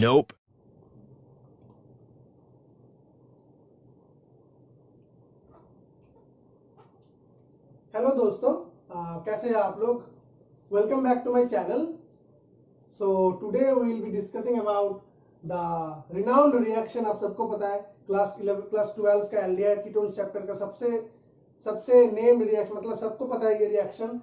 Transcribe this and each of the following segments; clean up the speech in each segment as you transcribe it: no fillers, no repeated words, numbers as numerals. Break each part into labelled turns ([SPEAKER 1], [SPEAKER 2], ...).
[SPEAKER 1] Nope.
[SPEAKER 2] Hello दोस्तों, कैसे हैं आप लोग। Welcome back to my channel. So today we will be discussing about the renowned reaction. आप सबको पता है क्लास 12 का एल्डिहाइड कीटोन्स चैप्टर का सबसे नेम्ड रिएक्शन, मतलब सबको पता है ये reaction.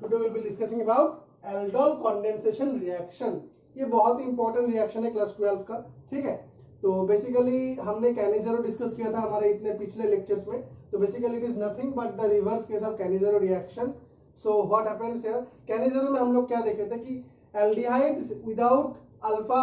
[SPEAKER 2] Today will be discussing about aldol condensation reaction. ये बहुत ही इंपॉर्टेंट रिएक्शन है क्लास 12 का, ठीक है। तो बेसिकली हमने कैनिज़ेरो डिस्कस किया था हमारे इतने पिछले लेक्चर्स में। तो basically it is nothing but the reverse case of कैनिज़ेरो reaction. So what happens here, कैनिज़ेरो में हम लोग क्या देखे थे कि एल्डिहाइड्स विदाउट अल्फा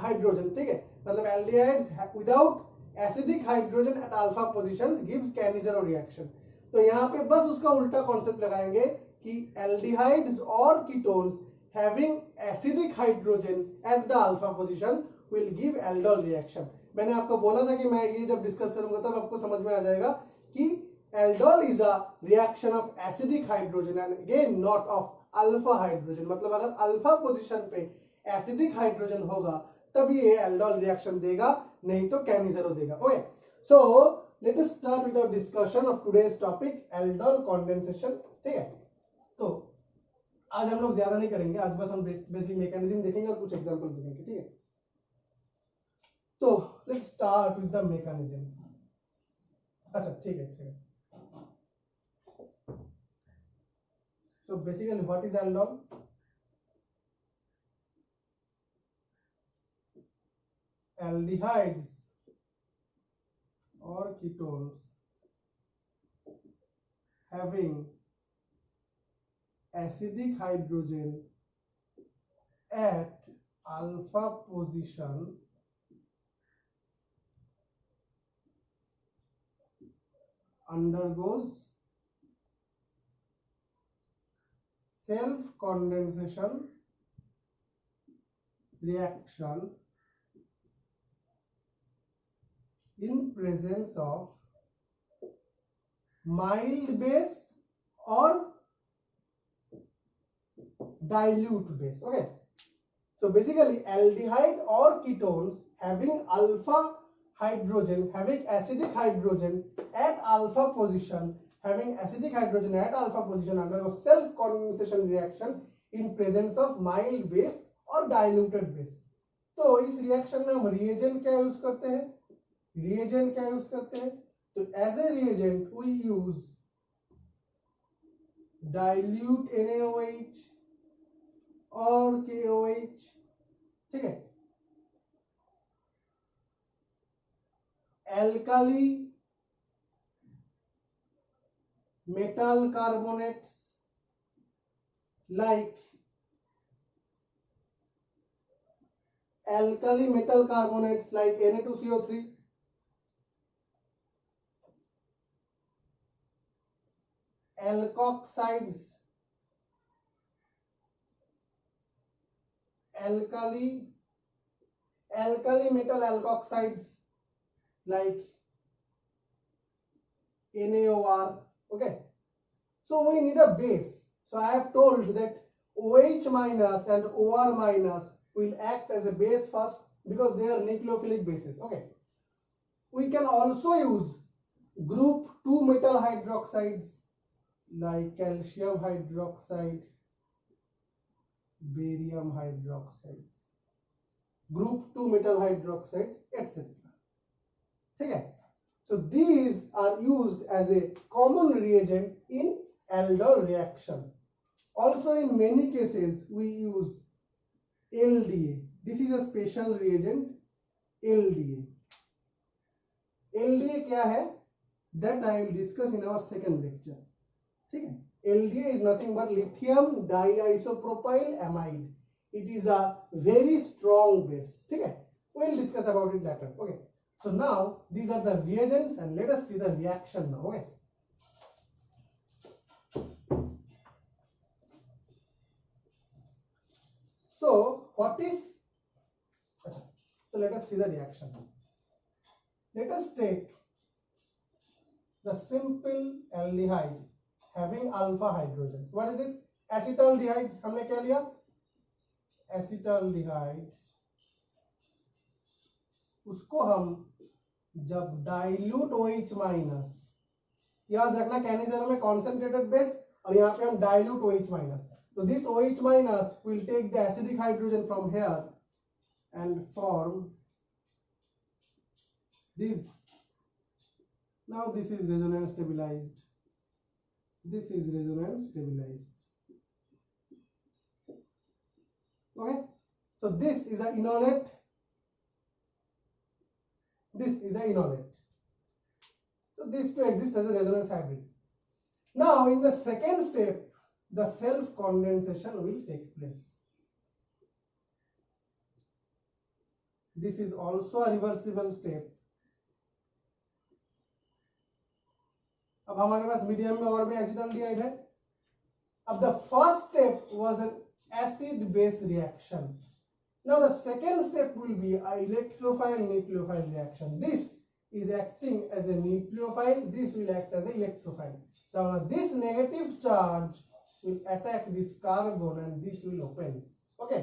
[SPEAKER 2] हाइड्रोजन, ठीक है, मतलब aldehydes without acidic hydrogen at alpha position gives Cannizzaro reaction. तो यहाँ पे बस उसका उल्टा कॉन्सेप्ट लगाएंगे कि एल्डिहाइड्स और ketones having acidic hydrogen at the alpha position will give aldol reaction। मैंने आपको बोला था कि मैं ये जब डिस्कस करूंगा तब आपको समझ में आ जाएगा कि aldol is a reaction of acidic hydrogen and again not of alpha hydrogen। मतलब अगर अल्फा पोजीशन पे एसिडिक हाइड्रोजन होगा तब ये aldol रिएक्शन देगा, नहीं तो कैनिज़ेरो देगा। Okay, so let us start with our discussion of today's topic aldol condensation, ठीक है। तो आज हम लोग ज्यादा नहीं करेंगे, आज बस हम बेसिक मैकेनिज्म देखेंगे और कुछ एग्जांपल्स देखेंगे, ठीक है। तो let's start with the mechanism. अच्छा ठीक है, एक second. So basically what is aldol? Aldehydes और ketones having acidic hydrogen at alpha position undergoes self condensation reaction in presence of mild base or dilute base। okay, so basically aldehyde or ketones having alpha hydrogen, having acidic hydrogen at alpha position, undergo self condensation reaction in presence of mild base or diluted base। तो इस reaction में हम reagent क्या use करते हैं? तो as a reagent we use dilute NaOH और KOH, ठीक है। Alkali metal carbonates like Na2CO3, alkoxides, alkali metal alkoxides like NaOR। okay, so we need a base। so I have told that OH minus and OR minus will act as a base first because they are nucleophilic bases। okay, we can also use group 2 metal hydroxides like calcium hydroxide, barium hydroxides, group 2 metal hydroxides, etc। ठीक है, so these are used as a common reagent in aldol reaction। also in many cases we use LDA। this is a special reagent, LDA। LDA क्या है? that I will discuss in our second lecture। ठीक है, LDA is nothing but lithium diisopropyl amide। it is a very strong base। ठीक है, we will discuss about it later। okay, so now these are the reagents and let us see the reaction now। okay, so what is, so let us see the reaction now। let us take the simple aldehyde having alpha hydrogens। what is this? acetaldehyde। हमने क्या लिया? acetaldehyde उसको हम जब dilute OH minus, याद रखना कैनिजर में concentrated base और यहाँ पे हम डाइल्यूट OH माइनस, तो this OH minus will take the acidic hydrogen from here and form this. Now this is resonance stabilized. This is resonance stabilized. Okay, so this is a enolate, this is a enolate, so these two exist as a resonance hybrid. Now in the second step the self condensation will take place. This is also a reversible step. अब हमारे पास medium में और भी acetaldehyde है. अब the first step was an acid base reaction. Now the second step will be a electrophile nucleophile reaction. This is acting as a nucleophile, this will act as a electrophile. So this negative charge will attack this carbon and this will open. Okay,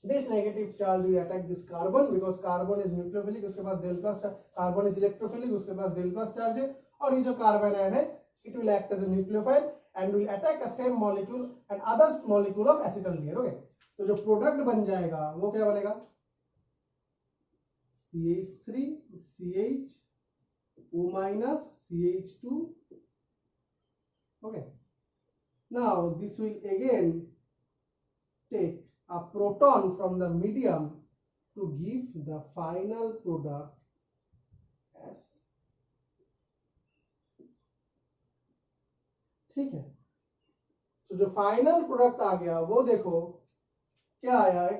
[SPEAKER 2] this negative charge will attack this carbon because carbon is nucleophilic, उसके पास del plus, carbon is electrophilic, उसके पास del plus charge है, और ये जो carbon ion है it will act as a nucleophile and will attack a same molecule and other molecule of acetaldehyde. Okay, तो जो product बन जाएगा वो क्या बनेगा? CH3 CH O minus CH2. Okay, now this will again take a proton from the medium to give the final product as. ठीक है, तो जो फाइनल प्रोडक्ट आ गया वो देखो क्या आया है,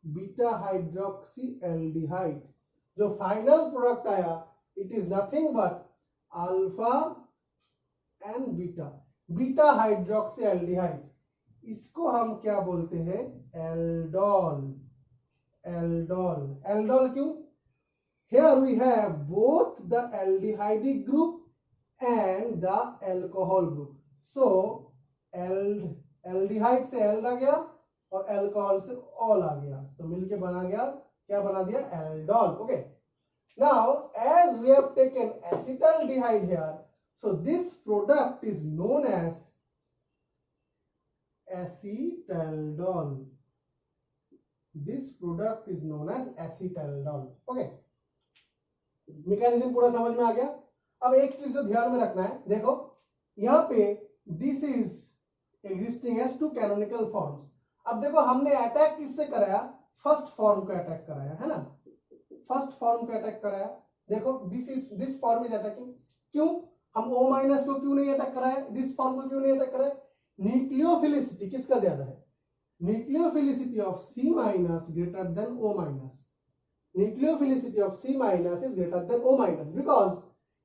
[SPEAKER 2] बीटा हाइड्रोक्सी एल्डिहाइड. जो फाइनल प्रोडक्ट आया it is nothing but alpha and beta hydroxy aldehyde. इसको हम क्या बोलते हैं? एल्डोल. एल्डोल क्यों? Here we have both the aldehyde group and the alcohol group. So aldehyde से ald आ गया और alcohol से all आ गया, तो मिलके बना गया, क्या बना दिया? aldol. Okay, now as we have taken acetaldehyde here, so this product is known as acetaldol. This product is known as acetaldol. Okay, mechanism पूरा समझ में आ गया. अब एक चीज जो ध्यान में रखना है, देखो यहाँ पे this is existing as two canonical forms. अब देखो हमने अटैक किससे कराया? फर्स्ट फॉर्म को अटैक कराया है ना, फर्स्ट फॉर्म को अटैक कराया. देखो दिस फॉर्म इज अटैकिंग. क्यों? हम O माइनस को क्यों नहीं अटैक कराया? दिस फॉर्म को क्यों नहीं अटैक कराया? न्यूक्लियोफिलिसिटी किसका ज्यादा है? Nucleophilicity of C minus greater than O minus. Nucleophilicity of C minus is greater than O minus because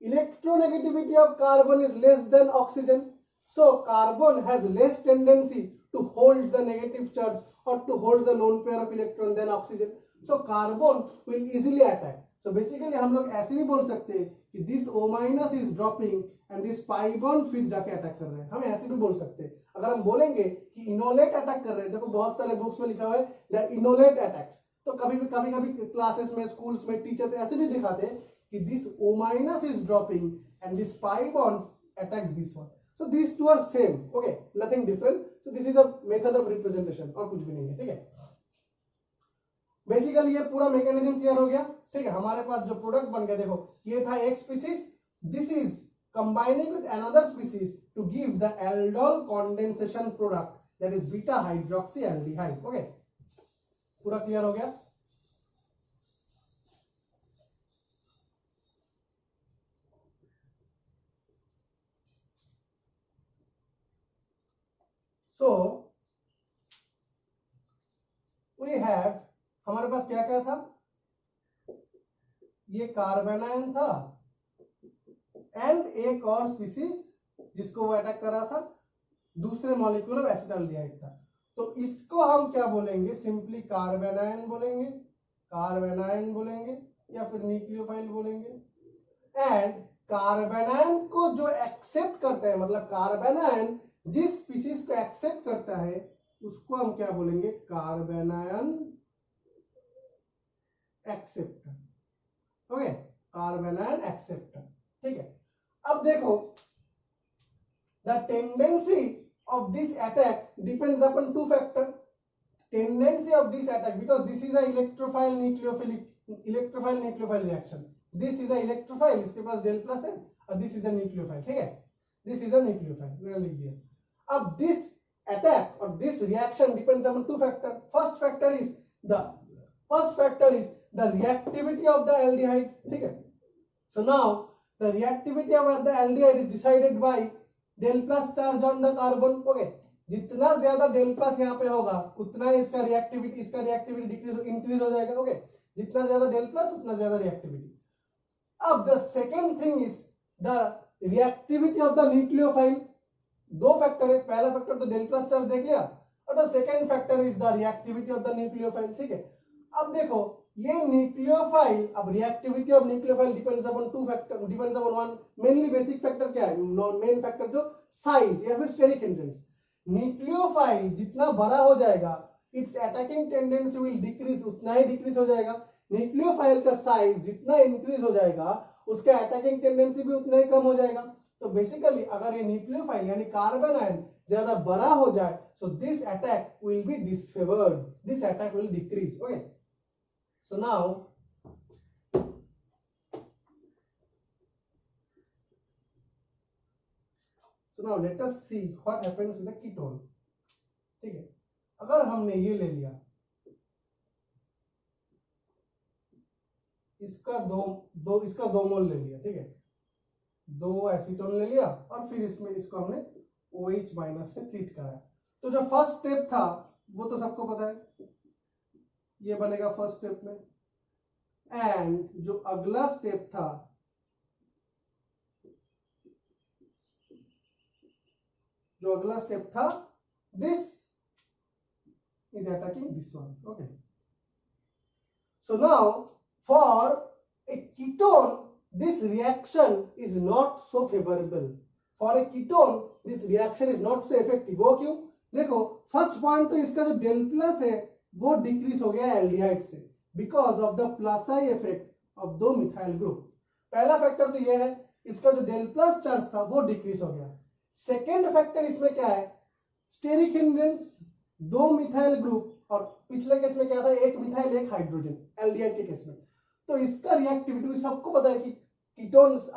[SPEAKER 2] electronegativity of carbon is less than oxygen. So carbon has less tendency to hold the negative charge or to hold the lone pair of electron than oxygen. So carbon will easily attack. So basically हम लोग ऐसे भी बोल सकते हैं कि this O minus is dropping and this pi bond फिर जाके अटैक कर रहे हैं. हम ऐसे भी बोल सकते हैं. अगर हम बोलेंगे कि इनोलेट अटैक कर रहे हैं, देखो बहुत सारे बुक्स में लिखा हुआ है द इनोलेट अटैक्स. तो कभी क्लासेस में, स्कूल्स में टीचर्स ऐसे भी दिखाते हैं कि this O minus is dropping and this pi bond attacks this one. So this two are same. Okay, nothing different. So this is a method of representation, और कुछ भी नहीं है. ठीक है, बेसिकली ये पूरा मैकेनिज्म क्लियर हो गया. ठीक है, हमारे पास जो प्रोडक्ट बन गया, देखो ये था एक species, this is combining with another species to give the aldol condensation product that is beta hydroxy aldehyde. Okay, पूरा क्लियर हो गया. सो वी हैव, हमारे पास क्या क्या था? ये कार्बन आयन था एंड एक और स्पीसीज जिसको वो अटैक कर रहा था, दूसरे मॉलिक्यूल ऑफ एसिटाल्डिहाइड था. तो इसको हम क्या बोलेंगे? सिंपली कार्बन आयन बोलेंगे, या फिर न्यूक्लियोफाइल बोलेंगे. एंड कार्बन आयन को जो एक्सेप्ट करता है, मतलब कार्बन आयन जिस स्पीसीज को एक्सेप्ट करता है उसको हम क्या बोलेंगे, carbanion acceptor. Okay, carbanion acceptor. ठीक है, अब देखो the tendency of this attack depends upon two factors. Tendency of this attack, because this is a electrophile nucleophile reaction. This is a electrophile, इसके पास del plus है, और this is a nucleophile. ठीक है, this is a nucleophile, मैंने लिख दिया। अब this attack or this reaction depends upon two factors. First factor is the reactivity of the aldehyde. ठीक है, so now the reactivity of the aldehyde is decided by del plus charge on the carbon. Okay, जितना ज्यादा del plus यहाँ पे होगा उतना इसका reactivity decrease increase हो जाएगा। ओके, जितना ज्यादा डेल प्लस उतना ज्यादा रिएक्टिविटी। अब the second thing is the reactivity of the nucleophile. दो फैक्टर है, पहला फैक्टर तो डेल प्लस चार्ज देख लिया, और the second factor is the reactivity of the nucleophile. ठीक है, अब देखो ये न्यूक्लियोफाइल, अब reactivity of nucleophile depends upon two factor, depends upon one mainly basic factor क्या है, मेन फैक्टर जो साइज या फिर स्टेरिक हिंड्रेंस। न्यूक्लियोफाइल जितना बड़ा हो जाएगा it's attacking tendency will decrease, उतना ही डिक्रीज हो जाएगा। न्यूक्लियोफाइल का साइज जितना इंक्रीज हो जाएगा उसका अटैकिंग टेंडेंसी भी उतना ही कम हो जाएगा। तो बेसिकली अगर ये न्यूक्लियोफाइल यानी कार्बन आयन ज्यादा बड़ा हो जाए, so this attack will be disfavoured, this attack will decrease. Okay, so now let us see what happens with the ketone। ठीक है, अगर हमने ये ले लिया, इसका दो मोल ले लिया, ठीक है, 2 एसीटोन ले लिया, और फिर इसमें इसको हमने OH माइनस से ट्रीट कराया। तो जो फर्स्ट स्टेप था वो तो सबको पता है, ये बनेगा फर्स्ट स्टेप में, एंड जो अगला स्टेप था this is attacking this one. Okay, so now for a ketone this reaction is not so favorable, for a ketone this reaction is not so effective। वो क्यों? देखो फर्स्ट पॉइंट तो इसका जो डेल प्लस है वो decrease हो गया एल्डिहाइड से, because of the plus I effect of दो मिथाइल ग्रुप। पहला फैक्टर तो ये है, इसका जो डेल प्लस चार्ज था वो डिक्रीज हो गया। सेकेंड फैक्टर इसमें क्या है, स्टेरिक हिंड्रेंस, 2 मिथाइल ग्रुप, और पिछले केस में क्या था, 1 मिथाइल 1 हाइड्रोजन एल्डिहाइड के केस में। तो इसका रिएक्टिविटी सबको पता है कि ketones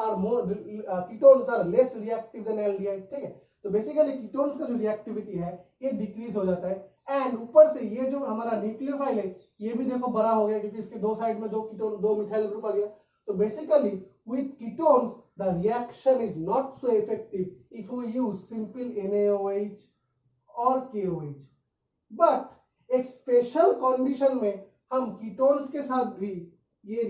[SPEAKER 2] are less reactive than aldehyde. ठीक है, तो बेसिकली कीटोन्स का जो रिएक्टिविटी है ये डिक्रीज हो जाता है, एंड ऊपर से ये जो हमारा न्यूक्लियोफाइल है ये भी देखो बड़ा हो गया, क्योंकि इसके दो साइड में 2 मिथाइल ग्रुप आ गया। तो basically with ketones the reaction is not so effective if we use simple NaOH or KOH, but एक स्पेशल कंडीशन में हम कीटोन्स के साथ भी ये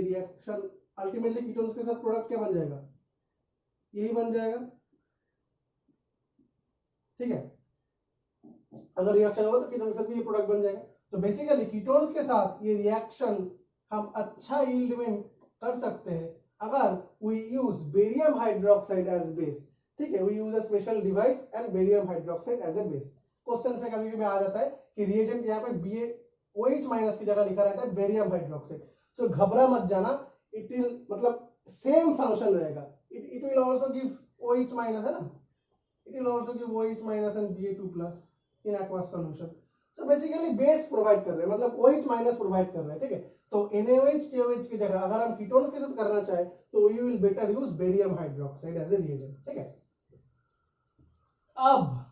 [SPEAKER 2] रिएक्शन अल्टीमेटली कीटोन्स के साथ प्रोडक्ट क्या बन जाएगा, यही बन जाएगा। ठीक है, अगर रिएक्शन होगा तो कीटोन के साथ भी ये प्रोडक्ट बन जाएगा। तो बेसिकली कीटोन्स के साथ ये रिएक्शन हम अच्छा यील्ड में कर सकते हैं अगर we use barium hydroxide as base. ठीक है, we use a special device and barium hydroxide as a base. Question में कभी कभी आ जाता है कि रिएजेंट यहाँ पे BaOH माइनस की जगह लिखा रहता है बेरियम हाइड्रोक्साइड। सो घबरा मत जाना, इट विल मतलब सेम फंक्शन रहेगा, it will also give OH minus, है ना, it will also give OH minus and Ba2+ in aqueous solution. तो बेसिकली बेस प्रोवाइड कर रहे हैं, मतलब OH माइनस प्रोवाइड कर रहे हैं। ठीक है, तो NaOH KOH की जगह अगर हम कीटोन्स के साथ करना चाहे तो we will better use barium hydroxide as a reagent. ठीक है, अब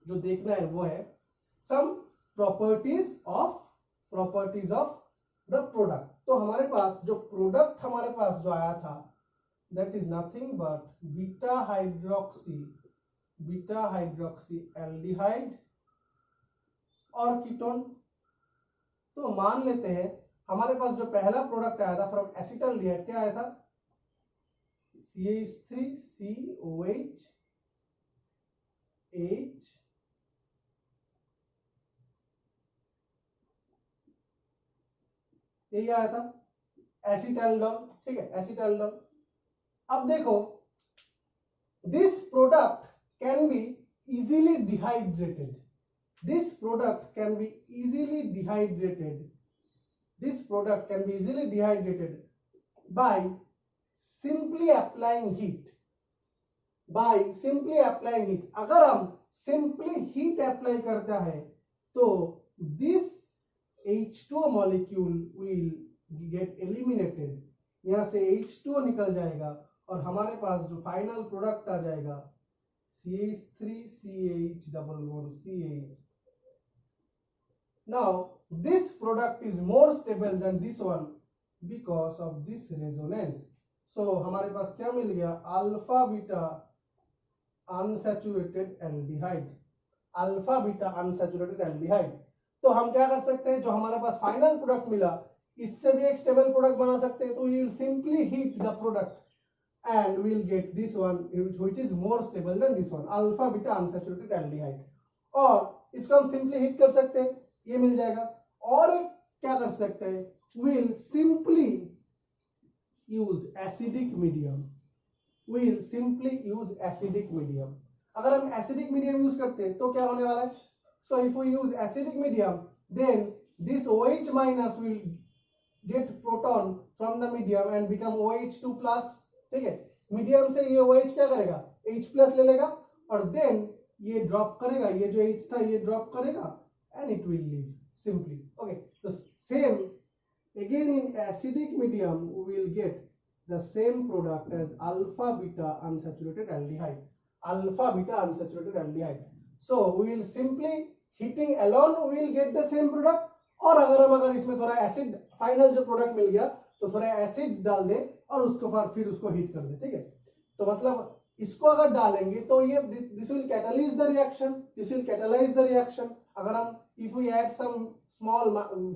[SPEAKER 2] जो देखना है वो है some properties of the product. तो हमारे पास जो प्रोडक्ट जो आया था that is nothing but beta hydroxy aldehyde और कीटोन। तो मान लेते हैं हमारे पास जो पहला प्रोडक्ट आया था फ्रॉम एसिटाल्डिहाइड, क्या आया था, CH3COH H यही आया था, एसिटाल्डोल। ठीक है, एसिटाल्डोल। अब देखो this product can be easily dehydrated. This product can be easily dehydrated. This product can be easily dehydrated by simply applying heat. By simply applying heat. अगर हम simply heat apply करता है तो this H2O molecule will get eliminated. यहाँ से H2O निकल जाएगा और हमारे पास जो फाइनल प्रोडक्ट आ जाएगा CH3CH double bond CH. Now this product is more stable than this one because of this resonance. So हमारे पास क्या मिल गया? Alpha beta unsaturated aldehyde. Alpha beta unsaturated aldehyde. तो हम क्या कर सकते हैं, जो हमारे पास फाइनल प्रोडक्ट मिला इससे भी एक स्टेबल प्रोडक्ट बना सकते हैं. तो we will simply heat the product and we will get this one which is more stable than this one, alpha beta unsaturated aldehyde. और इसको हम सिंपली हीट कर सकते हैं, ये मिल जाएगा. और एक क्या कर सकते हैं, we will simply use acidic medium. We will simply use acidic medium. अगर हम acidic medium यूज करते हैं तो क्या होने वाला है? So if we use acidic medium then this OH minus will get proton from the medium and become OH2 plus. ठीक है, मीडियम से ये OH क्या करेगा, H प्लस ले लेगा और देन ये ड्रॉप करेगा, ये जो H था ये ड्रॉप करेगा and it will leave simply. Okay, so same again in acidic medium we will get the same product as alpha beta unsaturated aldehyde. Alpha beta unsaturated aldehyde. So we will simply heating alone we will get the same product. और अगर इसमें थोड़ा acid final जो product मिल गया तो थोड़ा acid डाल दे और उसको फिर उसको हीट कर दे. ठीक है, तो मतलब इसको अगर डालेंगे तो ये this will catalyse the reaction. This will catalyse the reaction. अगर हम if we add some small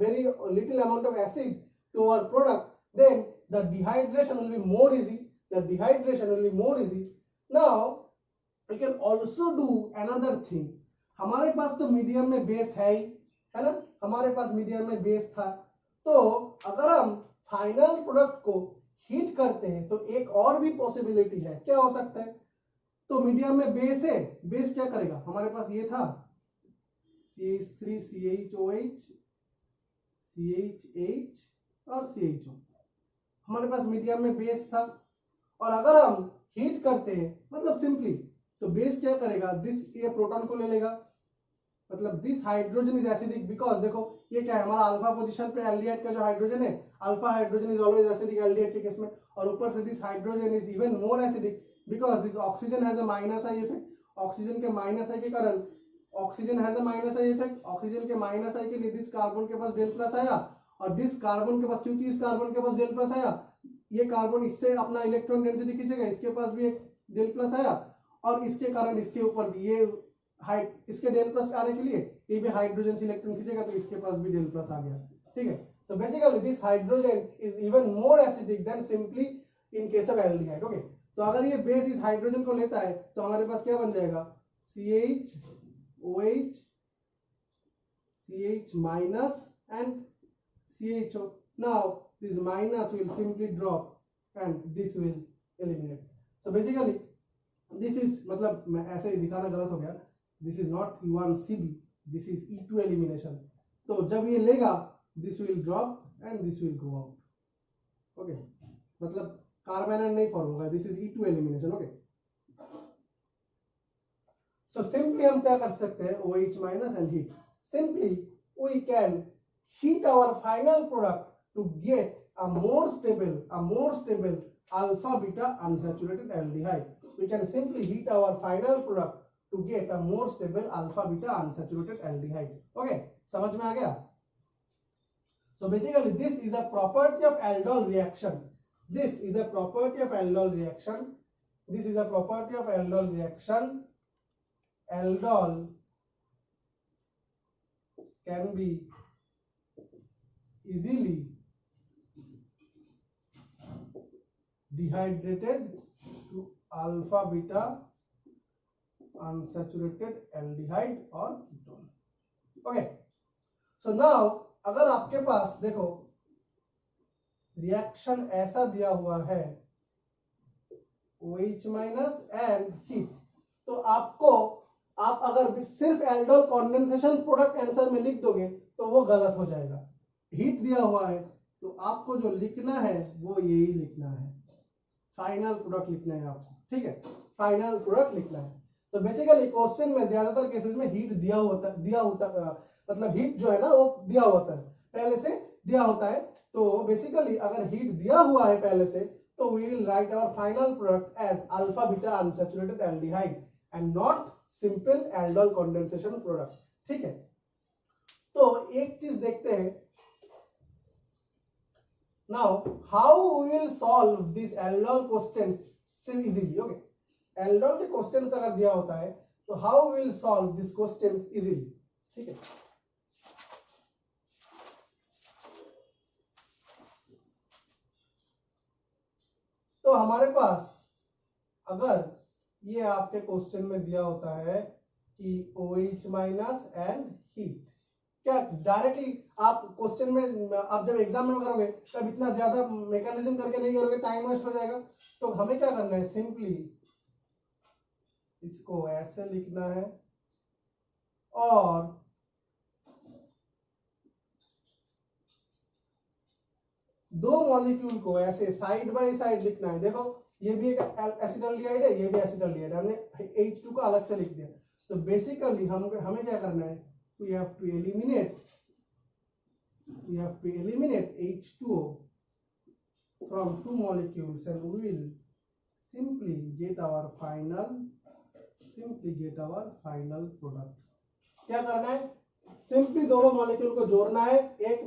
[SPEAKER 2] very little amount of acid to our product then the dehydration will be more easy. The dehydration will be more easy. Now we can also do another thing. हमारे पास तो medium में base है ही, है ना, हमारे पास medium में base था. तो अगर हम फाइनल प्रोडक्ट को हीट करते हैं तो एक और भी पॉसिबिलिटी है. क्या हो सकता है? तो मीडियम में बेस है, बेस क्या करेगा, हमारे पास ये था CH3CHOH CHH और CHO. हमारे पास मीडियम में बेस था और अगर हम हीट करते हैं मतलब सिंपली तो बेस क्या करेगा, दिस ये प्रोटॉन को ले लेगा. मतलब this hydrogen is acidic because देखो ये क्या है, हमारा अल्फा पोजीशन पे एल्डिहाइड का जो हाइड्रोजन है, alpha hydrogen is always acidic aldehyde के केस में. और ऊपर से this hydrogen is even more acidic because this oxygen has a minus I effect. Oxygen के माइनस आई के कारण oxygen has a minus I effect. Oxygen के माइनस आई के लिए दिस कार्बन के पास डेल प्लस आया और दिस कार्बन के पास, क्योंकि इस कार्बन के पास डेल प्लस आया, ये कार्बन इससे अपना इलेक्ट्रॉन डेंसिटी खींचेगा, इसके पास भी एक डेल प्लस आया और इसके कारण इसके ऊपर भी ये इसके डेल प्लस आने के लिए ये भी हाइड्रोजन से इलेक्ट्रॉन खींचेगा तो इसके पास भी डेल प्लस आ गया. ठीक है, तो basically this hydrogen is even more acidic then simply in case of aldehyde. Okay, तो अगर ये बेस इस हाइड्रोजन को लेता है तो हमारे पास क्या बन जाएगा, CHOH CH minus and CHO. Now this minus will simply drop and this will eliminate. So basically this is, मतलब मैं ऐसे दिखाना गलत हो गया, this is not E1CB, this is E2 elimination. तो जब ये लेगा this will drop and this will go out. Okay, मतलब कार्बन नहीं फॉर्म होगा, this is E2 elimination. Okay, so simply हम क्या कर सकते हैं, OH minus and heat. Simply we can heat our final product to get a more stable alpha beta unsaturated aldehyde. We can simply heat our final product to get a more stable alpha beta unsaturated aldehyde. Okay, समझ में आ गया? So basically this is a property of aldol reaction. This is a property of aldol reaction. This is a property of aldol reaction. Aldol can be easily dehydrated to alpha beta unsaturated aldehyde or ketone. Okay, so now अगर आपके पास देखो reaction ऐसा दिया हुआ है OH minus and heat, तो आपको आप अगर सिर्फ एल्डोल कंडेंसेशन प्रोडक्ट आंसर में लिख दोगे तो वो गलत हो जाएगा। हीट दिया हुआ है तो आपको जो लिखना है वो यही लिखना है, फाइनल प्रोडक्ट लिखना है आपको, ठीक है, फाइनल प्रोडक्ट लिखना है। तो बेसिकली क्वेश्चन में ज्यादातर केसेस में हीट दिया होता मतलब हीट जो है ना वो दिया होता है, पहले से दिया होता है। तो बेसिकली अगर हीट दिया हुआ है पहले से तो we will write our final product as alpha beta unsaturated aldehyde and not simple aldol condensation product, ठीक है। तो एक चीज देखते हैं, now how we will solve these aldol questions so easily, okay, aldol के क्वेश्चंस अगर दिया होता है तो how we will solve these questions easily, ठीक है। तो हमारे पास अगर ये आपके क्वेश्चन में दिया होता है कि OH माइनस एंड हीट, क्या डायरेक्टली आप क्वेश्चन में आप जब एग्जाम में करोगे तब इतना ज्यादा मैकेनिज्म करके नहीं करोगे, टाइम वेस्ट हो जाएगा। तो हमें क्या करना है, सिंपली इसको ऐसे लिखना है और दो मॉलिक्यूल को ऐसे साइड बाय साइड लिखना है। देखो ये भी एक एसिटाल्डिहाइड है, ये भी एसिटाल्डिहाइड है, हमने H2 को अलग से लिख दिया। तो बेसिकली हमें क्या करना है, we have to eliminate H2O from two molecules and we will simply get our final product। क्या करना है, सिंपली दोनों मॉलिक्यूल को जोड़ना है, एक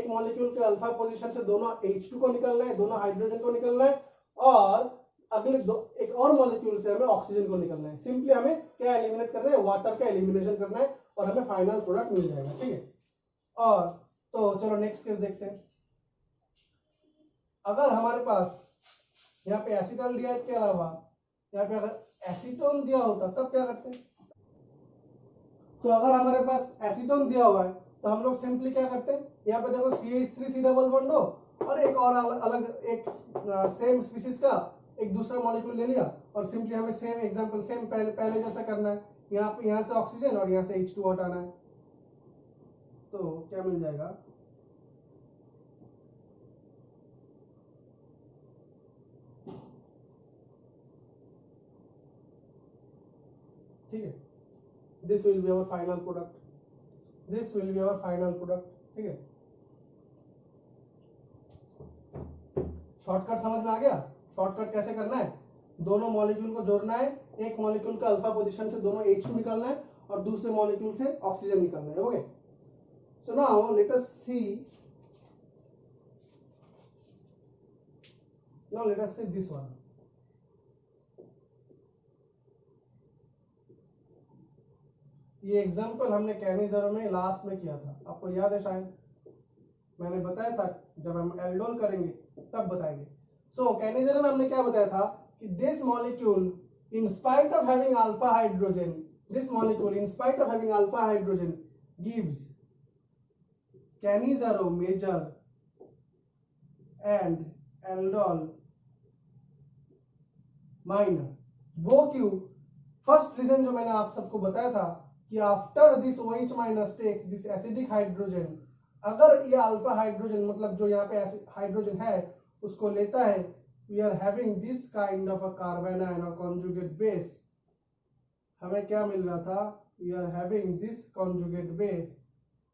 [SPEAKER 2] मॉलिक्यूल के अल्फा पोजीशन से दोनों H2 को निकलना है, दोनों हाइड्रोजन को निकलना है, और अगले एक और मॉलिक्यूल से हमें ऑक्सीजन को निकलना है। सिंपली हमें क्या एलिमिनेट करना है, वाटर का एलिमिनेशन करना है और हमें फाइनल प्रोडक्ट मिल जाएगा, ठीक है। और तो चलो नेक्स्ट केस देखते हैं। अगर हमारे पास यहाँ पे एसिटाल्डिहाइड के अलावा यहाँ पे अगर एसीटोन दिया होता तब क्या करते हैं। तो अगर हमारे पास एसीटोन दिया हुआ है तो हम लोग सिंपली क्या करते हैं, यहाँ पे देखो CH3C डबल बॉन्ड हो और एक और अलग एक सेम स्पीसीज का एक दूसरा मॉलिक्यूल ले लिया और सिंपली हमें सेम एग्जांपल सेम पहले जैसा करना है, यहाँ से ऑक्सीजन और यहाँ से H2 हटाना है। तो क्या मिल जाएगा, ठीक है, this will be our final product, ठीक है। शॉर्टकट समझ में आ गया, शॉर्टकट कैसे करना है, दोनों मॉलिक्यूल को जोड़ना है, एक मॉलिक्यूल का अल्फा पोजीशन से दोनों H2 निकालना है और दूसरे मॉलिक्यूल से ऑक्सीजन निकालना है, okay. So now let us see this one. ये एग्जांपल हमने कैनिज़रो में लास्ट में किया था, आपको याद है शायद, मैंने बताया था जब हम एल्डोल करेंगे तब बताएंगे। सो कैनिज़रो में हमने क्या बताया था कि this molecule in spite of having alpha hydrogen gives Cannizzaro major and aldol minor. वो क्यों, फर्स्ट रीजन जो मैंने आप सबको बताया था कि after this OH minus takes this acidic hydrogen, अगर ये अल्फा हाइड्रोजन मतलब जो यहाँ पे हाइड्रोजन है उसको लेता है, we are having this kind of a carbanion और कॉन्जुगेट बेस। हमें क्या मिल रहा था, we are having this conjugate base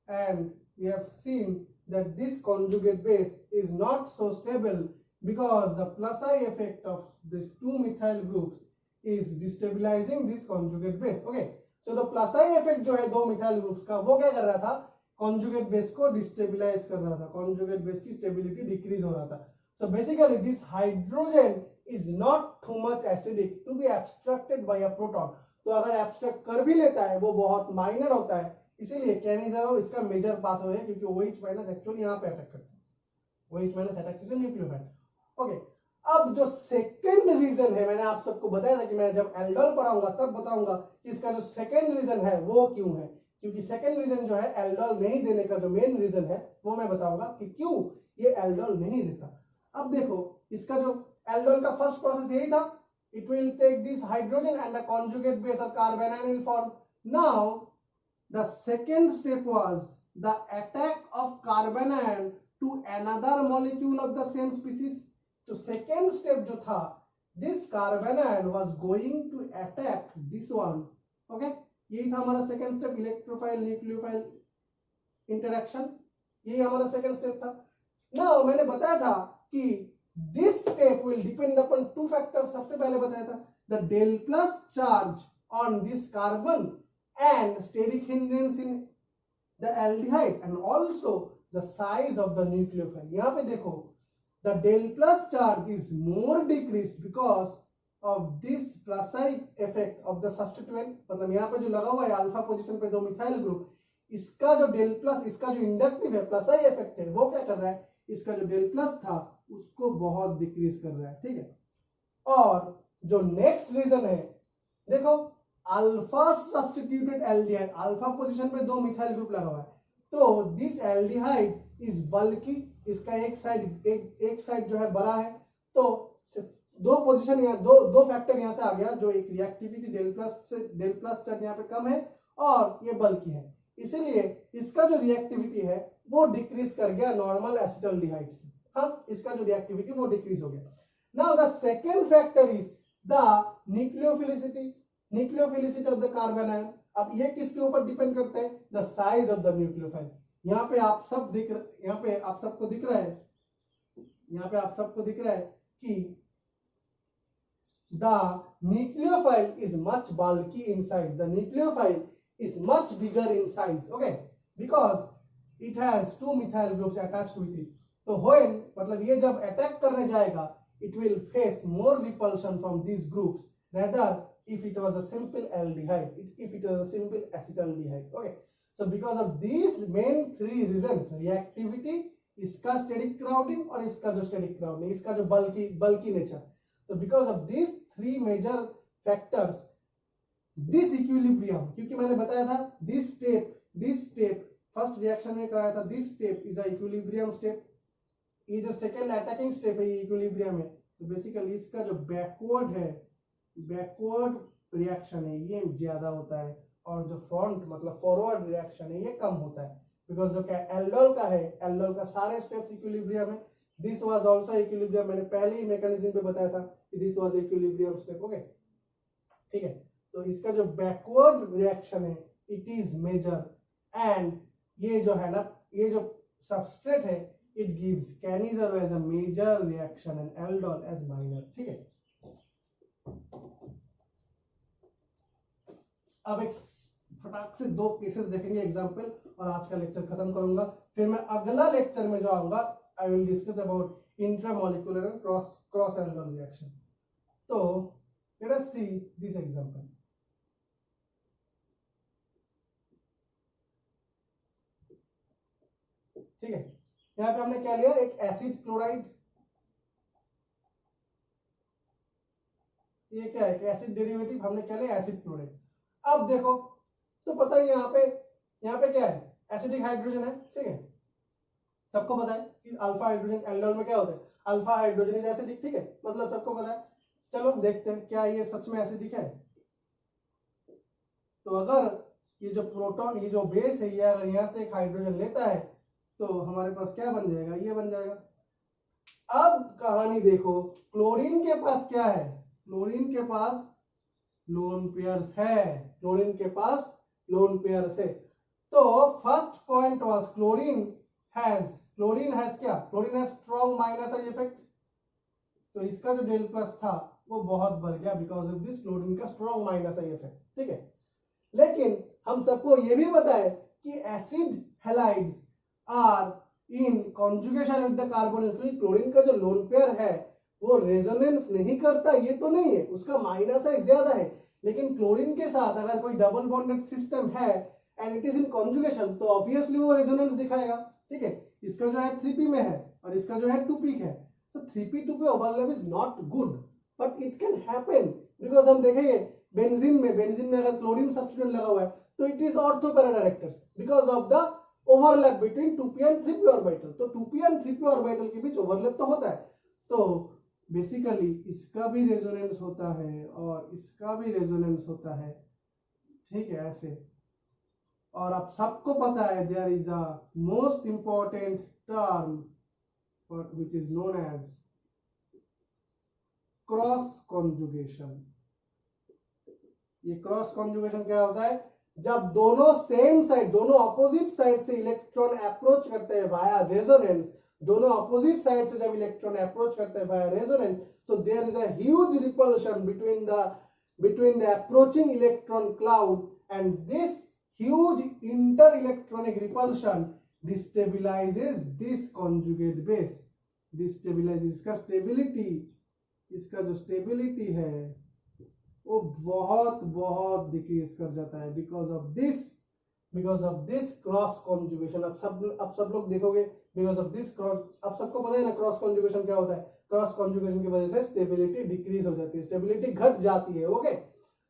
[SPEAKER 2] and we have seen that this conjugate base is not so stable because the plus I effect of these two methyl groups is destabilizing this conjugate base, okay। so the plus I effect जो है दो methyl groups का, वो क्या कर रहा था, conjugate base को डिस्टेबिलाइज कर रहा था, conjugate base की स्टेबिलिटी डिक्रीज हो रहा था। so basically this hydrogen is not too much acidic to be abstracted by a proton। तो अगर एब्स्ट्रैक्ट कर भी लेता है वो बहुत माइनर होता है, इसीलिए कैनिज़रो इसका मेजर पाथवे है, क्योंकि OH माइनस एक्चुअली यहाँ पे अटैक करता है, OH minus attacks is nucleophile, okay. अब जो सेकंड रीजन है, मैंने आप सबको बताया था कि मैं जब एल्डोल पढ़ाऊंगा तब बताऊंगा कि इसका जो सेकंड रीजन है वो क्यों है, क्योंकि सेकंड रीजन जो है एल्डोल नहीं देने का जो मेन रीजन है वो मैं बताऊंगा कि क्यों ये एल्डोल नहीं देता। अब देखो इसका जो एल्डोल का फर्स्ट प्रोसेस यही था it will take this hydrogen and the conjugate base or carbanion will form. Now the second step was the attack of carbanion to another molecule of the same species. तो second step जो था, this carbanion was going to attack this one. Okay, यही था हमारा second step, electrophile nucleophile interaction, यही हमारा second step था. Now मैंने बताया था कि this step will depend upon two factors. सबसे पहले बताया था the del plus charge on this carbon and steric hindrance in the aldehyde and also the size of the nucleophile. यहाँ पे देखो the del plus charge is more decreased because of this plus effect of the substituent. मतलब यहाँ पे जो लगा हुआ है अल्फा पोजीशन पे दो मिथाइल ग्रुप, इसका जो डेल प्लस, इसका जो इंडक्टिव है प्लस आई इफेक्ट है, वो क्या कर रहा है, इसका जो डेल प्लस था उसको बहुत डिक्रीज कर रहा है. ठीक है. और जो नेक्स्ट रीजन है, देखो alpha substituted aldehyde, alpha position पे दो मिथाइल ग्रुप लगा हुआ है, तो दिस एल्डिहाइड इज बल्की. इसका एक साइड जो है बड़ा है, तो दो पोजीशन यहाँ, दो फैक्टर यहाँ से आ गया, जो एक रिएक्टिविटी डेल प्लस चार्ज यहाँ पे कम है और ये बल्की है, इसीलिए इसका जो रिएक्टिविटी है वो डिक्रीज कर गया नॉर्मल एसिटाल्डिहाइड से. हाँ, इसका जो रिएक्टिविटी वो डिक्रीज हो गया. Now the second factor is the nucleophilicity of the carbon ion. अब ये किसके ऊपर डिपेंड करता है, the size of the nucleophile. यहाँ पे आप सब यहाँ पे आप सबको दिख रहा है, यहाँ पे आप सबको दिख रहा है कि the nucleophile is much bulky in size. The nucleophile is much bigger in size, okay, because it has two methyl groups attached with it. तो when मतलब ये जब अटैक करने जाएगा, it will face more repulsion from these groups rather if it was a simple aldehyde, if it was a simple acetaldehyde. Okay, so because of these main three reasons, reactivity, इसका steric crowding और इसका जो steric crowding, इसका जो bulky nature, तो because of this three major factors this equilibrium, क्योंकि मैंने बताया था दिस स्टेप फर्स्ट रिएक्शन में कराया था, this step is a equilibrium step. ये जो सेकंड अटैकिंग स्टेप है ये इक्विलिब्रियम है. तो बेसिकली इसका जो बैकवर्ड रिएक्शन है ये ज्यादा होता है और जो फ्रंट मतलब फॉरवर्ड रिएक्शन है ये कम होता है. बिकॉज जो एल्डोल का है, एल्डोल का सारे स्टेप्स इक्विलिब्रियम है. दिस वाज आल्सो इक्विलिब्रियम, मैंने पहले ही मैकेनिज्म पे बताया था कि this was equilibrium step. Okay, ठीक है. तो इसका जो बैकवर्ड रिएक्शन है इट इज मेजर, एंड ये जो है ना, ये जो सबस्ट्रेट है it gives Cannizzaro as a major reaction and aldol as minor. ठीक है. अब एक फटाक से दो केसेस देखेंगे एग्जांपल और आज का लेक्चर खत्म करूंगा. फिर मैं अगला लेक्चर में जो आऊंगा I will discuss about intramolecular and cross aldol reaction. So let us see this example. ठीक है. यहाँ पे हमने क्या लिया, एक एसिड क्लोराइड, ये क्या है, एसिड डेरिवेटिव, हमने क्या लिया एसिड क्लोराइड. अब देखो तो पता है यहाँ पे क्या है, एसिडिक हाइड्रोजन है. ठीक है, सबको पता है कि अल्फा हाइड्रोजन एल्डोल में क्या होता है, अल्फा हाइड्रोजन इज एसिडिक. ठीक है, मतलब सबको पता है. चलो देखते हैं क्या ये सच में एसिडिक है. तो अगर ये जो प्रोटॉन, ये जो बेस है, ये अगर यहाँ से एक हाइड्रोजन लेता है तो हमारे पास क्या बन जाएगा, ये बन जाएगा. अब कहानी देखो, क्लोरीन के पास क्या है, क्लोरीन के पास लोन पेयर्स है, क्लोरीन के पास लोन पेयर्स है. तो first point was chlorine has क्या, chlorine has strong minus I effect. तो इसका जो डेल प्लस था वो बहुत बढ़ गया बिकॉज ऑफ दिस क्लोरीन का स्ट्रॉन्ग माइनस आई इफेक्ट. ठीक है, लेकिन हम सबको ये भी पता है कि acid halides are in conjugation with the carbonyl. Chlorine का जो लोन पेयर है वो रेजोनेंस नहीं करता, ये तो नहीं है, उसका माइनस आई ज्यादा है. लेकिन क्लोरीन के साथ अगर कोई डबल बॉन्डेड सिस्टम है and it is in conjugation तो ऑब्वियसली वो रेजोनेंस दिखाएगा. ठीक है, इसका जो है 3p में है और इसका जो है 2p है. तो 3p 2p overlap is not good but it can happen because हम देखेंगे बेंजीन में अगर क्लोरीन सब्स्टिट्यूएंट लगा हुआ है तो it is ortho para directors because of the overlap between 2p and 3p orbital. तो 2p एंड 3p ऑर्बिटल के बीच ओवरलैप तो होता है. तो बेसिकली इसका भी रेजोनेंस होता है और इसका भी रेजोनेंस होता है, ठीक है, ऐसे। और आप सबको पता है there is a most important term which is known as cross conjugation. ये क्रॉस कॉन्जुगेशन क्या होता है? जब दोनों सेम साइड, दोनों अपोजिट साइड से इलेक्ट्रॉन अप्रोच करते हैं वाया रेजोनेंस, दोनों अपोजिट साइड से जब इलेक्ट्रॉन अप्रोच करते हैं via resonance, so there is a huge repulsion between the approaching electron cloud, and this huge inter-electronic repulsion destabilizes this conjugate base, destabilizes इसका stability, इसका जो स्टेबिलिटी है वो बहुत बहुत डिक्रीज कर जाता है because of this cross conjugation. अब सब लोग देखोगे बिकॉज ऑफ दिस क्रॉस, अब सबको पता है ना क्रॉस कॉन्जुगेशन क्या होता है। क्रॉस कॉन्जुगेशन की वजह से स्टेबिलिटी डिक्रीज हो जाती है, स्टेबिलिटी घट जाती है। Okay,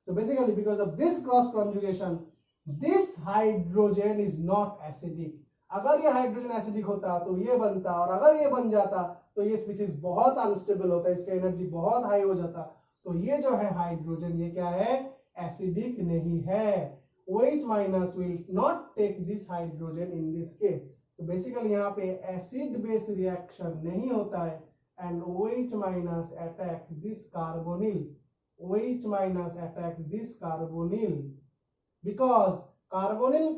[SPEAKER 2] so basically because of this cross conjugation this hydrogen is not acidic। अगर ये हाइड्रोजन एसिडिक होता तो ये बनता, और अगर ये बन जाता तो ये स्पीसीज बहुत अनस्टेबल होता, इसका एनर्जी बहुत हाई हो जाता। तो ये जो है हाइड्रोजन, ये क्या है? एसिडिक नहीं है। OH minus will not take this hydrogen in this case. तो बेसिकली यहाँ पे एसिड बेस रिएक्शन नहीं होता है, and OH minus attack this carbonyl, OH minus attacks this carbonyl because carbonyl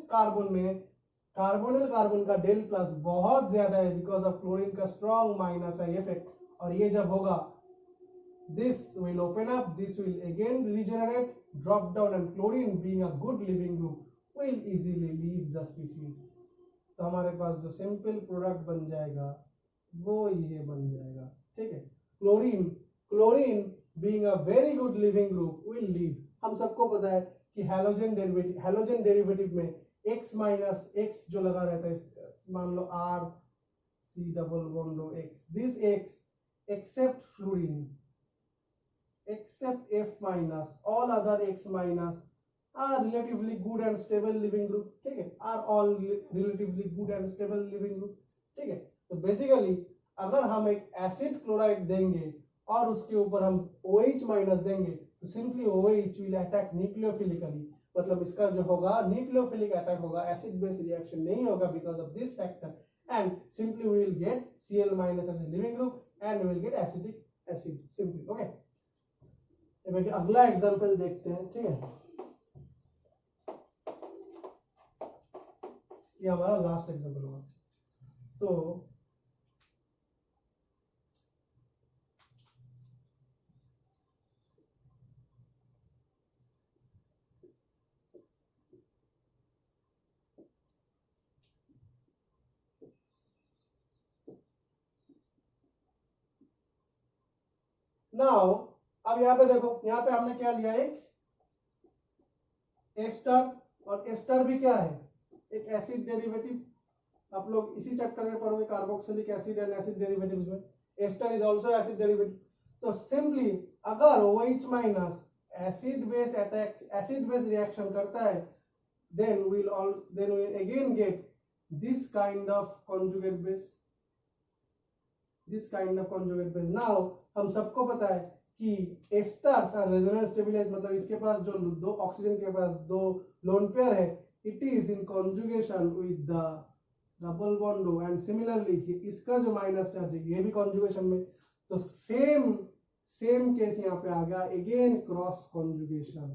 [SPEAKER 2] carbon का डेल प्लस बहुत ज्यादा है बिकॉज ऑफ क्लोरीन का स्ट्रॉन्ग माइनस है इफेक्ट। और ये जब होगा this will open up, this will again regenerate, drop down, and chlorine being a good living group will easily leave the species। तो हमारे पास जो सिंपल प्रोडक्ट बन जाएगा वो ये बन जाएगा, ठीक है। Chlorine being a very good living group will leave। हम सबको पता है कि हैलोजन डेरिवेटिव में x माइनस x जो लगा रहता है, मान लो R C double bond x, this x except fluorine, except F minus, all other x minus are relatively good and stable living group, ठीक है, are all relatively good and stable living group, ठीक है। तो basically अगर हम एक acid chloride देंगे और उसके ऊपर हम OH माइनस देंगे तो simply OH will attack nucleophilically, मतलब इसका जो होगा न्यूक्लियोफिलिक अटैक होगा, एसिड बेस रिएक्शन नहीं होगा because of this factor, and simply we will get Cl minus as a leaving group and we will get acidic acid simply. Okay, अब अगला example देखते हैं, ठीक है। ये हमारा लास्ट एग्जांपल होगा। तो नाउ अब यहाँ पे देखो, यहाँ पे हमने क्या लिया, एक एस्टर, और एस्टर भी क्या है? एक एसिड डेरिवेटिव। आप लोग इसी चैप्टर में पढ़ोगे carboxylic acid and acid derivatives में, ester is also acid derivative. तो सिंपली अगर OH minus acid base attack, acid base reaction करता है, then we'll again get this kind of conjugate base, now हम सबको पता है कि एस्टर्स आर रेजोनेंस स्टेबिलाइज, मतलब इसके पास जो दो ऑक्सीजन के पास दो लोन पेयर है, it is in conjugation with the double bond, and similarly इसका जो माइनस चार्ज है ये भी कॉन्जुगेशन में। तो सेम केस यहाँ पे आ गया, अगेन क्रॉस कॉन्जुगेशन,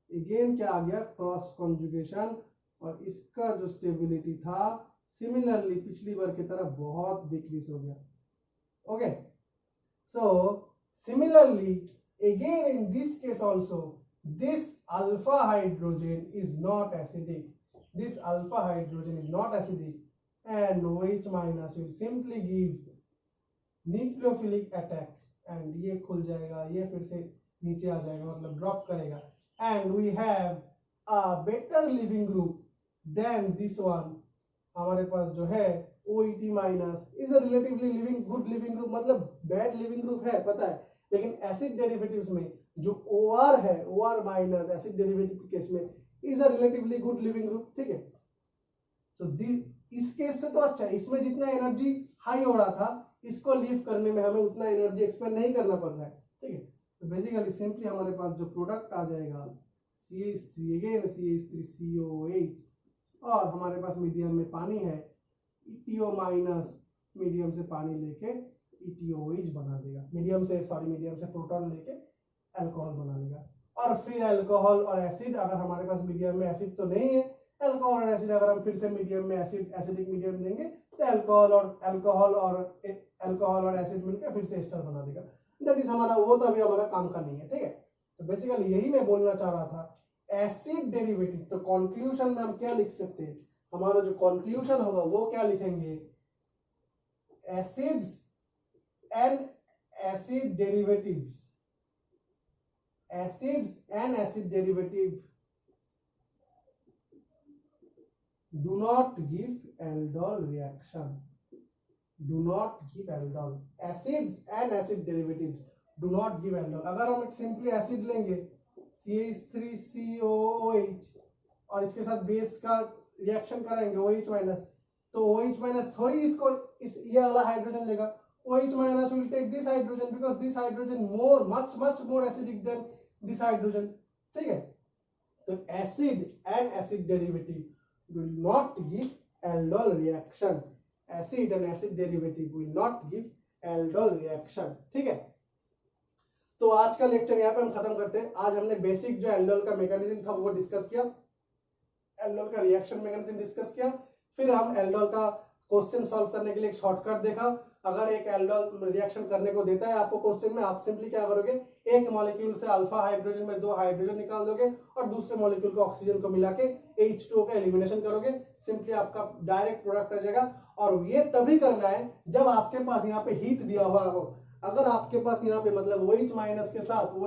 [SPEAKER 2] अगेन क्या आ गया? Cross conjugation. और इसका जो स्टेबिलिटी था सिमिलरली पिछली बार की तरह बहुत डिक्रीज हो गया। Okay, so similarly again in this case also this alpha hydrogen is not acidic, and OH minus will simply give nucleophilic attack, and ये खुल जाएगा, ये फिर से नीचे आ जाएगा, मतलब ड्रॉप करेगा, and we have a better living group than this one। हमारे पास जो है OET minus is a relatively good leaving group, मतलब बैड लिविंग ग्रुप है पता है, लेकिन एसिड डेरिवेटिव्स में जो OR है, OR minus acid derivative case में is a relatively good leaving group, ठीक है। तो इस केस से तो अच्छा है, इसमें जितना एनर्जी हाई हो रहा था इसको लीव करने में हमें उतना एनर्जी एक्सपेंड नहीं करना पड़ रहा है, ठीक है। तो बेसिकली सिंपली हमारे पास जो प्रोडक्ट आ जाएगा CH3 अगेन CH3COH, और हमारे पास मीडियम में पानी है, ETO माइनस मीडियम से पानी लेके ETOH बना देगा, मीडियम से प्रोटॉन लेके अल्कोहल बना लेगा। और फिर अल्कोहल और एसिड, अगर हमारे पास मीडियम में एसिड तो नहीं है, अल्कोहल और एसिड अगर हम फिर से मीडियम में एसिडिक मीडियम देंगे तो अल्कोहल और एसिड मिलकर फिर से एस्टर बना देगा। दैट इज हमारा, वो तो अभी हमारा काम का नहीं है, ठीक है। तो बेसिकली यही मैं बोलना चाह रहा था, एसिड डेरिवेटिव। तो कंक्लूजन में हम क्या लिख सकते हैं, हमारा जो कंक्लूजन होगा वो क्या लिखेंगे, acids and acid derivatives, acids and acid derivative do not give aldol reaction, do not give aldol, acids and acid derivatives do not give aldol। अगर हम एक सिंपली एसिड लेंगे CH3COOH और इसके साथ बेस का रिएक्शन कराएंगे OH माइनस, तो OH माइनस थोड़ी इसको ये वाला हाइड्रोजन लेगा, OH minus will take this hydrogen because this hydrogen much more acidic than this hydrogen, ठीक है। तो acid and acid derivative will not give aldol reaction, acid and acid derivative will not give aldol reaction, ठीक है। तो आज का lecture यहाँ पे हम खत्म करते हैं। आज हमने बेसिक जो एल्डोल का मैकेनिज्म था वो डिस्कस किया, एल्डोल का रिएक्शन मैकेनिज्म डिस्कस किया, फिर हम एल्डोल का क्वेश्चन सॉल्व करने के लिए एक शॉर्टकट देखा। अगर एक एल्डोल रिएक्शन करने को देता है आपको क्वेश्चन में, आप सिंपली क्या करोगे, एक मॉलिक्यूल से अल्फा हाइड्रोजन में 2 हाइड्रोजन निकाल दोगे और दूसरे मॉलिक्यूल को ऑक्सीजन को मिला के H2O का एलिमिनेशन करोगे, सिंपली आपका डायरेक्ट प्रोडक्ट आ जाएगा। और ये तभी करना है जब आपके पास यहाँ पे हीट दिया हुआ हो। अगर आपके पास यहाँ पे मतलब OH माइनस के साथ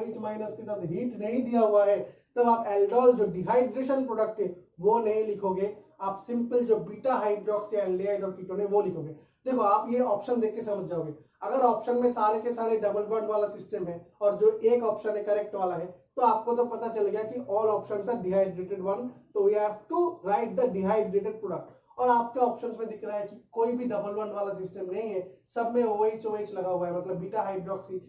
[SPEAKER 2] हीट नहीं दिया हुआ है, तब आप एल्डोल जो डिहाइड्रेशन प्रोडक्ट है वो नहीं लिखोगे, आप सिंपल जो बीटा हाइड्रोक्सी एल्डिहाइड और कीटोन है वो लिखोगे। देखो आप ये ऑप्शन देख के समझ जाओगे, अगर ऑप्शन में सारे के सारे डबल बॉन्ड वाला सिस्टम है और जो एक ऑप्शन है करेक्ट वाला है, तो आपको तो पता चल गया कि all options are dehydrated one, तो we have to write the dehydrated product. और आपके ऑप्शंस में दिख रहा है कि कोई भी डबल बॉन्ड वाला सिस्टम नहीं है, सब में OH लगा हुआ है, मतलब बीटा हाइड्रोक्सी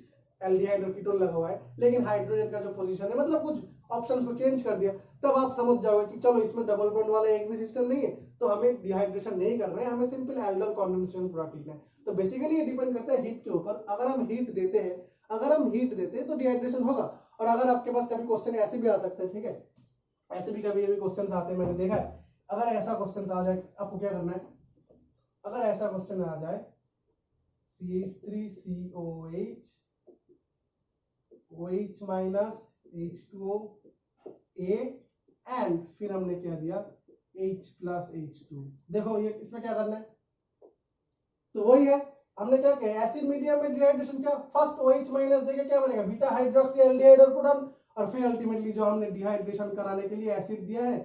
[SPEAKER 2] एल्डिहाइड और कीटोन लगा हुआ है, लेकिन हाइड्रोजन का जो पोजीशन है मतलब कुछ ऑप्शंस को चेंज कर दिया, तब आप समझ जाओगे कि चलो इसमें डबल बॉन्ड वाला एक भी सिस्टम नहीं है, तो हमें डिहाइड्रेशन नहीं करना है, हमें सिंपल एल्डोल कंडेंसेशन प्रोडक्ट लिखना है। तो बेसिकली ये डिपेंड करता है हीट के ऊपर। अगर हम हीट देते हैं तो डिहाइड्रेशन होगा। और अगर आपके पास कभी क्वेश्चन ऐसे भी आ सकते हैं, ठीक है, ऐसे भी कभी क्वेश्चन आते हैं, मैंने देखा है। अगर ऐसा क्वेश्चन आ जाए, आपको क्या करना है, अगर ऐसा क्वेश्चन आ जाए CH3COH OH minus H2O A and फिर हमने क्या दिया H प्लस H2, देखो ये इसमें क्या करना है, तो वही है हमने क्या किया, एसिड मीडियम में डिहाइड्रेशन किया, फर्स्ट OH माइनस देके क्या बनेगा बीटा हाइड्रोक्सी एल्डिहाइड और प्रोटॉन, और फिर अल्टीमेटली जो हमने डिहाइड्रेशन कराने के लिए एसिड दिया है,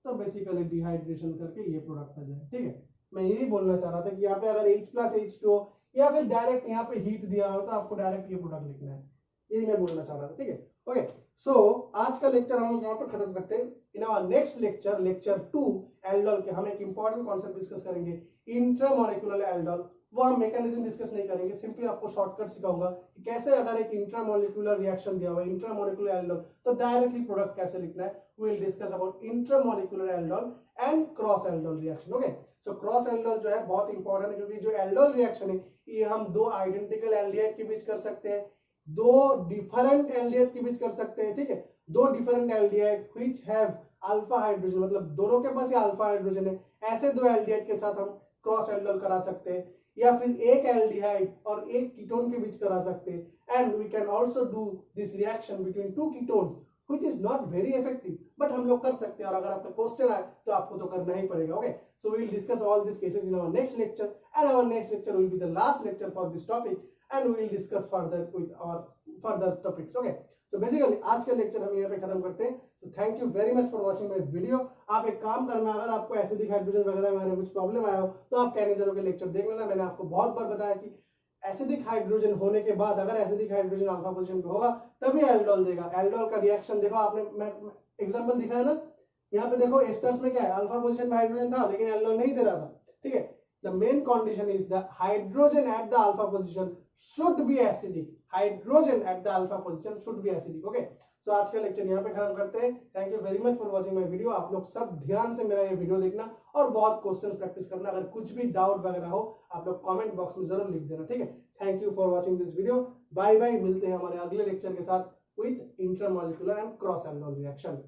[SPEAKER 2] तो बेसिकली डिहाइड्रेशन करके ये प्रोडक्ट आ जाए, ठीक है। मैं यही बोलना चाह रहा था कि यहाँ पे अगर H प्लस H2O या फिर डायरेक्ट यहाँ पे हीट दिया हो तो आपको डायरेक्ट ये प्रोडक्ट लिखना है, यही मैं बोलना चाह रहा था, ठीक है। ओके, सो आज का लेक्चर हम लोग यहाँ पर खत्म करते हैं। In our next lecture, lecture 2 aldol के, हम एक इंपॉर्टेंट कॉन्सेप्ट डिस्कस करेंगे, इंट्रामोलिकुलर एल्डोल। वो हम मैकेनिज्म डिस्कस नहीं करेंगे, सिंपली आपको शॉर्टकट सिखाऊंगा कि कैसे अगर एक इंट्रामोलिकुलर रिएक्शन दिया हुआ है इंट्रामोलिकुलर एल्डोल, तो डायरेक्टली प्रोडक्ट कैसे लिखना है। We will discuss about intramolecular aldol and cross aldol reaction. Okay, so cross aldol जो है बहुत इंपॉर्टेंट है, क्योंकि जो एल्डोल रिएक्शन है ये हम 2 आइडेंटिकल एल्डिहाइड के बीच कर सकते हैं, 2 डिफरेंट एल्डिहाइड के बीच कर सकते हैं, ठीक है। 2 different aldehyde which have alpha hydrogen, मतलब दोनों के पास ये अल्फा हाइड्रोजन है, ऐसे 2 एल्डिहाइड के साथ हम क्रॉस एल्डोल करा सकते हैं, या फिर एक एल्डिहाइड और एक कीटोन के बीच करा सकते हैं। And we can also do this reaction between 2 ketones which is not very effective, but हम लोग कर सकते हैं, और अगर आपका क्वेश्चन आए तो आपको तो करना ही पड़ेगा। Okay, so we will discuss all this cases in our next lecture, and our next lecture will be the last lecture for this topic, and we will discuss further with our further topics. Okay, तो basically आज का lecture हम यहाँ पे खत्म करते हैं। तो thank you very much for watching my video. आप एक काम करना, अगर आपको एसिडिक हाइड्रोजन वगैरह में कुछ प्रॉब्लम आया हो तो आप कैनिज़रो के लेक्चर देख लेना। मैंने आपको बहुत बार बताया कि एसिडिक हाइड्रोजन होने के बाद अगर एसिडिक हाइड्रोजन अल्फा पोजीशन पे होगा तभी एल्डोल देगा। एल्डोल का रिएक्शन देखो, आपने मैं एग्जांपल दिखाया ना, यहाँ पे देखो एस्टर्स में क्या है, अल्फा पोजीशन पे हाइड्रोजन था लेकिन एल्डोल नहीं दे रहा था, ठीक है। the main condition is the hydrogen at the alpha position should be acidic. Hydrogen at the alpha position should be acidic. Okay, so आज का लेक्चर यहाँ पे खत्म करते हैं. Thank you very much for watching my video. आप लोग सब ध्यान से मेरा ये वीडियो देखना और बहुत क्वेश्चंस प्रैक्टिस करना. अगर कुछ भी डाउट वगैरह हो आप लोग कमेंट बॉक्स में जरूर लिख देना. ठीक है, thank you for watching this video. Bye bye. मिलते हैं हमारे अगले लेक्चर के साथ with intermolecular and cross aldol reaction.